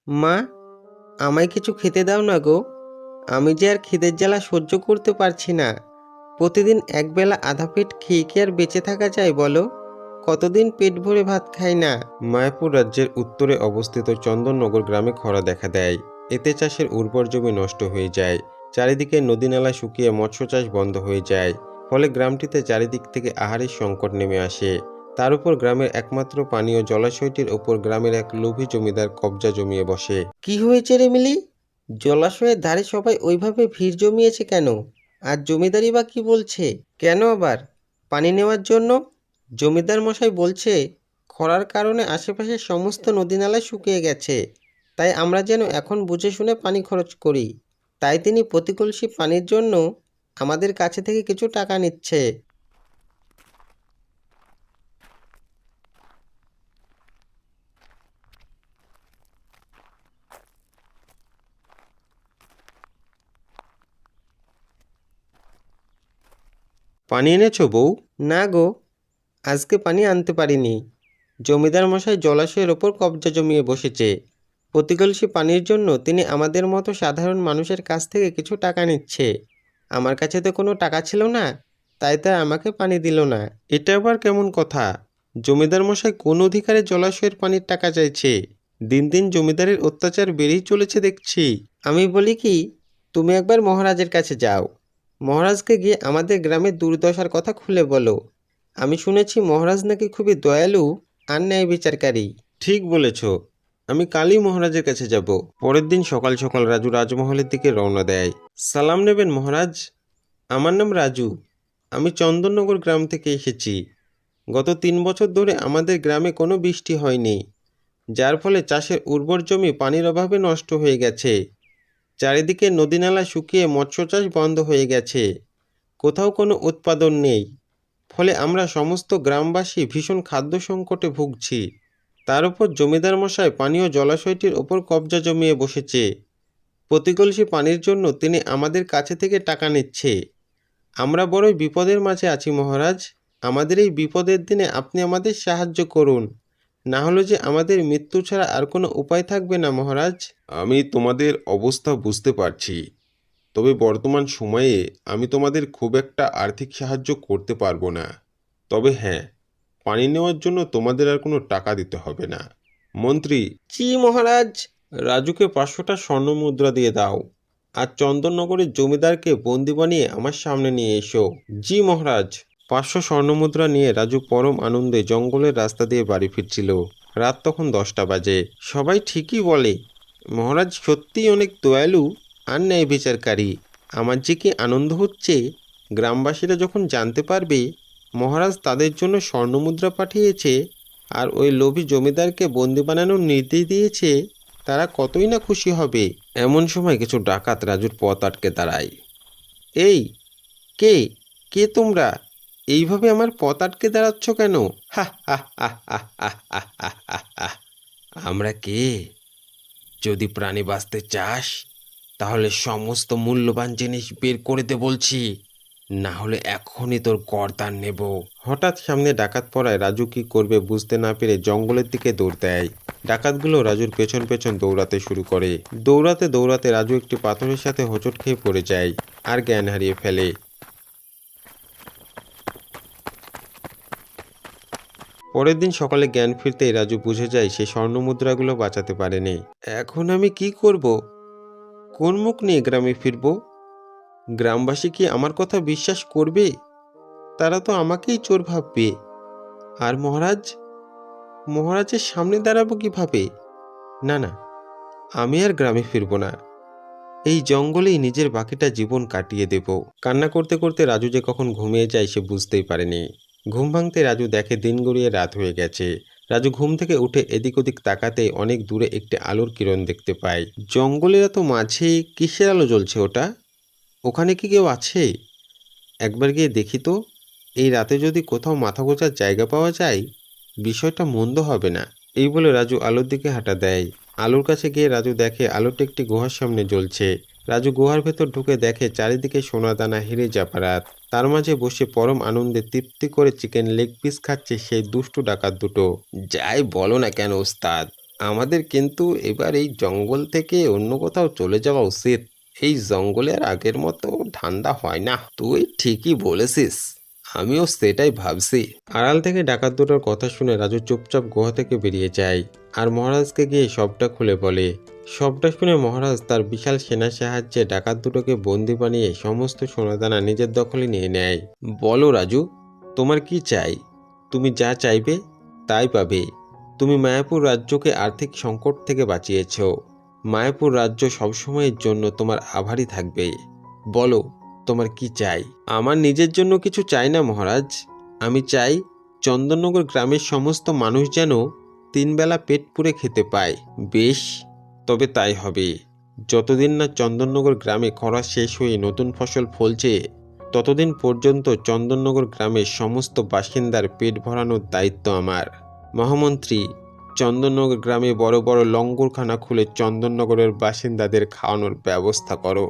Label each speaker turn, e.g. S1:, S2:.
S1: মা, আমায় কিছু খেতে দাও না গো। আমি যে আর খিদের জ্বালা সহ্য করতে পারছি না। প্রতিদিন একবেলা আধা পেট খেয়ে কি আর বেঁচে থাকা যায় বলো? কতদিন পেট ভরে ভাত খাই না।
S2: মায়াপুর রাজ্যের উত্তরে অবস্থিত চন্দননগর গ্রামে খরা দেখা দেয়। এতে চাষের উর্বর জমি নষ্ট হয়ে যায়। চারিদিকে নদী-নালা শুকিয়ে মৎস্য চাষ বন্ধ হয়ে যায়। ফলে গ্রামটিতে চারিদিক থেকে আহারের সংকট নেমে আসে। তার উপর গ্রামের একমাত্র পানীয় জলাশয়টির ওপর গ্রামের এক লোভী জমিদার কবজা জমিয়ে বসে।
S1: কি হয়েছে রে মিলি? জলাশয়ের ধারে সবাই ওইভাবে ভিড় জমিয়েছে কেন? আর জমিদারি বা কি বলছে? কেন আবার? পানি নেওয়ার জন্য? জমিদার মশাই বলছে খরার কারণে আশেপাশের সমস্ত নদী-নালা শুকিয়ে গেছে। তাই আমরা যেন এখন বুঝে শুনে পানি খরচ করি। তাই তিনি প্রতি কলসি পানির জন্য আমাদের কাছে থেকে কিছু টাকা নিচ্ছে।
S2: পানি এনেছো বউ?
S1: না গো, আজকে পানি আনতে পারিনি। জমিদার মশাই জলাশয়ের ওপর কবজা জমিয়ে বসেছে। প্রতি কলসি পানির জন্য তিনি আমাদের মতো সাধারণ মানুষের কাছ থেকে কিছু টাকা নিচ্ছে। আমার কাছে তো কোনো টাকা ছিল না, তাই তার আমাকে পানি দিল না।
S2: এটা আবার কেমন কথা? জমিদার মশাই কোন অধিকারে জলাশয়ের পানির টাকা চাইছে? দিন দিন জমিদারের অত্যাচার বেড়েই চলেছে দেখছি।
S1: আমি বলি কি, তুমি একবার মহারাজের কাছে যাও। মহারাজকে গিয়ে আমাদের গ্রামের দুর্দশার কথা খুলে বলো। আমি শুনেছি মহারাজ নাকি খুবই দয়ালু আর ন্যায় বিচারকারী।
S2: ঠিক বলেছ। আমি কালই মহারাজের কাছে যাব। পরের দিন সকাল সকাল রাজু রাজমহলের দিকে রওনা দেয়। সালাম নেবেন মহারাজ। আমার নাম রাজু। আমি চন্দননগর গ্রাম থেকে এসেছি। গত 3 বছর ধরে আমাদের গ্রামে কোনো বৃষ্টি হয়নি, যার ফলে চাষের উর্বর জমি পানির অভাবে নষ্ট হয়ে গেছে। চারিদিকে নদীনালা শুকিয়ে মৎস্য চাষ বন্ধ হয়ে গেছে। কোথাও কোনো উৎপাদন নেই। ফলে আমরা সমস্ত গ্রামবাসী ভীষণ খাদ্য সংকটে ভুগছি। তার উপর জমিদার মশাই পানীয় জলাশয়টির ওপর কবজা জমিয়ে বসেছে। প্রতি কলসি পানির জন্য তিনি আমাদের কাছে থেকে টাকা নিচ্ছে। আমরা বড়ই বিপদের মাঝে আছি মহারাজ। আমাদের এই বিপদের দিনে আপনি আমাদের সাহায্য করুন। না হলে যে আমাদের মৃত্যু ছাড়া আর কোনো উপায় থাকবে না মহারাজ। আমি তোমাদের অবস্থা বুঝতে পারছি। তবে বর্তমান সময়ে আমি তোমাদের খুব একটা আর্থিক সাহায্য করতে পারবো না। তবে হ্যাঁ, পানি নেওয়ার জন্য তোমাদের আর কোনো টাকা দিতে হবে না। মন্ত্রী,
S1: জি মহারাজ।
S2: রাজুকে 500টা স্বর্ণ মুদ্রা দিয়ে দাও। আর চন্দননগরের জমিদারকে বন্দি বানিয়ে আমার সামনে নিয়ে এসো। জি মহারাজ। 500 স্বর্ণমুদ্রা নিয়ে রাজু পরম আনন্দে জঙ্গলের রাস্তা দিয়ে বাড়ি ফিরছিল। রাত তখন 10টা বাজে। সবাই ঠিকই বলে, মহারাজ সত্যিই অনেক দয়ালু আর ন্যায় বিচারকারী। আমার যে কি আনন্দ হচ্ছে, গ্রামবাসীরা যখন জানতে পারবে মহারাজ তাদের জন্য স্বর্ণমুদ্রা পাঠিয়েছে আর ওই লোভী জমিদারকে বন্দি বানানোর নির্দেশ দিয়েছে, তারা কতই না খুশি হবে। এমন সময় কিছু ডাকাত রাজুর পথ আটকে দাঁড়ায়। এই, কে কে তোমরা? এইভাবে আমার পথ আটকে দাঁড়াচ্ছ কেন? হা হা হা হা হা হা হা হা হা। আমরা কে? যদি প্রাণী বাঁচতে চাস তাহলে সমস্ত মূল্যবান জিনিস বের করে দে বলছি, না হলে এখনই তোর গর্দান নেব। হঠাৎ সামনে ডাকাত পড়ায় রাজু কি করবে বুঝতে না পেরে জঙ্গলের দিকে দৌড় দেয়। ডাকাতগুলো রাজুর পেছন পেছন দৌড়াতে শুরু করে। দৌড়াতে দৌড়াতে রাজু একটি পাথরের সাথে হোঁচট খেয়ে পড়ে যায় আর জ্ঞান হারিয়ে ফেলে। পরের দিন সকালে জ্ঞান ফিরতেই রাজু বুঝে যায় সে স্বর্ণমুদ্রাগুলো বাঁচাতে পারেনি। এখন আমি কি করব? কোন মুখ নিয়ে গ্রামে ফিরব? গ্রামবাসী কি আমার কথা বিশ্বাস করবে? তারা তো আমাকেই চোর ভাববে। আর মহারাজের সামনে দাঁড়াবো কিভাবে? না না, আমি আর গ্রামে ফিরব না। এই জঙ্গলেই নিজের বাকিটা জীবন কাটিয়ে দেব। কান্না করতে করতে রাজু যে কখন ঘুমিয়ে যায় সে বুঝতেই পারেনি। ঘুম ভাঙতে রাজু দেখে দিন গড়িয়ে রাত হয়ে গেছে। রাজু ঘুম থেকে উঠে এদিক ওদিক তাকাতে অনেক দূরে একটি আলোর কিরণ দেখতে পায়। জঙ্গলের এত মাঝে কিসের আলো জ্বলছে ওটা? ওখানে কি কেউ আছে? একবার গিয়ে দেখি তো। এই রাতে যদি কোথাও মাথা গোঁজার জায়গা পাওয়া যায়, বিষয়টা মন্দ হবে না। এই বলে রাজু আলোর দিকে হাঁটা দেয়। আলোর কাছে গিয়ে রাজু দেখে আলোটি একটি গুহার সামনে জ্বলছে। রাজু গুহার ভেতর ঢুকে দেখে চারিদিকে সোনা দানা হিরে জাপারাত। তার মাঝে বসে পরম আনন্দে তৃপ্তি করে চিকেন লেগ পিস খাচ্ছে সেই দুষ্টু ডাকাত দুটো। যাই বলো না কেন ওস্তাদ, আমাদের কিন্তু এবার এই জঙ্গল থেকে অন্য কোথাও চলে যাওয়া উচিত। এই জঙ্গলে আর আগের মতো ঠান্ডা হয় না। তুই ঠিকই বলেছিস, আমিও সেটাই ভাবছি। আড়াল থেকে ডাকাত দুটোর কথা শুনে রাজু চুপচাপ গুহা থেকে বেরিয়ে যায় আর মহারাজকে গিয়ে সবটা খুলে বলে। সবটা শুনে মহারাজ তার বিশাল সেনার সাহায্যে ডাকাত দুটোকে বন্দি বানিয়ে সমস্ত সোনাদানা নিজের দখলে নিয়ে নেয়। বলো রাজু, তোমার কি চাই? তুমি যা চাইবে তাই পাবে। তুমি মায়াপুর রাজ্যকে আর্থিক সংকট থেকে বাঁচিয়েছ। মায়াপুর রাজ্য সবসময়ের জন্য তোমার আভারই থাকবে। বলো, তোমার কি চাই? আমার নিজের জন্য কিছু চাই না মহারাজ। আমি চাই চন্দননগর গ্রামের সমস্ত মানুষ যেন 3 বেলা পেট পুরে খেতে পায়। বেশ, তবে তাই হবে। যতদিন না চন্দননগর গ্রামে খরা শেষ হয়ে নতুন ফসল ফলছে, ততদিন পর্যন্ত চন্দননগর গ্রামের সমস্ত বাসিন্দার পেট ভরানোর দায়িত্ব আমার। মহামন্ত্রী, চন্দননগর গ্রামে বড় বড় লঙ্গরখানা খুলে চন্দননগরের বাসিন্দাদের খাওয়ানোর ব্যবস্থা করো।